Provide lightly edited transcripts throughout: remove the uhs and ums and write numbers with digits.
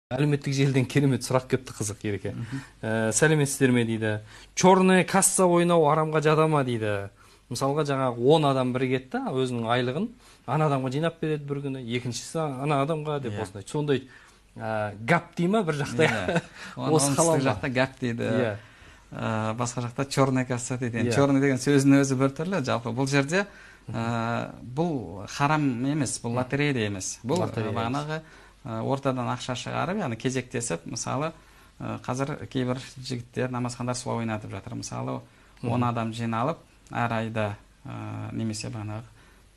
Әлеуметтік желден керемет сұрақ кепті, қызық Ереке. Сәлеметсіздер ме дейді. Черная касса ойнау арамға жада ма дейді. Мысалға жаңағы 10 адам бірігеді, өзінің айлығын ана адамға жинап береді бір күні, екіншісі ана адамға деп осындай. Сондай гап дей ма бір жақта? Осы жақта гап дейді. Басқа жақта черная касса дейді. Черный деген сөзінің өзі бір түрлі. Жалпы бұл жерде бұл харам емес, бұл лотерея емес. Бұл бағанағы ортадан ақша шығарып, яғни кезектесіп, мысалы, қазір кейбір жігіттер, намазхандар солай ойнатып жатыр. Мысалы, 10 адам жиналып, әр айда немесе бағанағы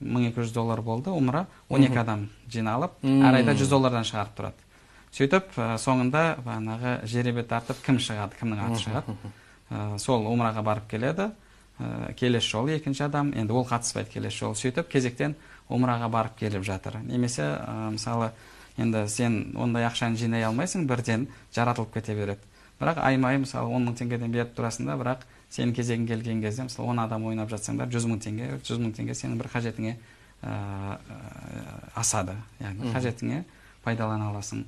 $1200 болды, умра 12 адам жиналып, әр айда $100 шығарып тұрады. Сөйтіп, соңында бағанағы жеребе тартып, кім шығады, кімнің аты шығады. Сол умраға барып келеді, келесі жолы екінші адам, енді ол қатыспайды келесі жолы. Сөйтіп, кезектен умраға барып келіп жатыр. Немесе, мысалы, енді сен ондай ақшаны жинай алмайсың, бірден жаратылып кете береді. Бірақ аймай, мысалы, 10 мың теңгеден беріп тұрасында, бірақ сен кезегің келген кезде, мысалы, 10 адам ойнап жатсаңдар, 100 мың теңге сенің бір қажетіңе асады. Яғни қажетіңе пайдалана аласың.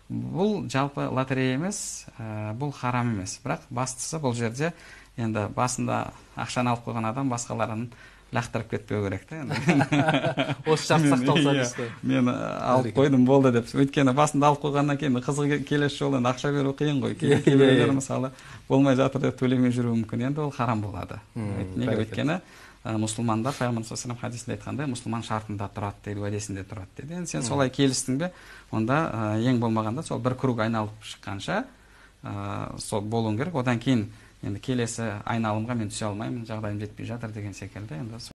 Бұл жалпы лотерея емес, бұл харам емес. Бірақ бастысы бұл жерде енді басында ақшаны алып қойған адам басқаларын лақтырып кетпеу керек та. Осы шарт сақталса дейсіз. Мен алып қойдым болды деп. Өйткені басында алып қойғаннан кейін қызығы келесі жолы ақша беру қиын ғой. Кейбіреулер мысалы болмай жатыр деп төлемей жүруі мүмкін. Енді ол харам болады. Неге? Өйткені мұсылмандар пайғамбар саллаллаху алейхи вассалам хадисінде айтқандай, мұсылман шартында тұрады дейді, уәдесінде тұрады дейді. Енді сен солай келістің бе? Онда ең болмағанда сол бір круг айналып шыққанша сол болуың керек. Одан кейін енді келесі айналымға мен түсе алмаймын, жағдайым жетпей жатыр деген секілді.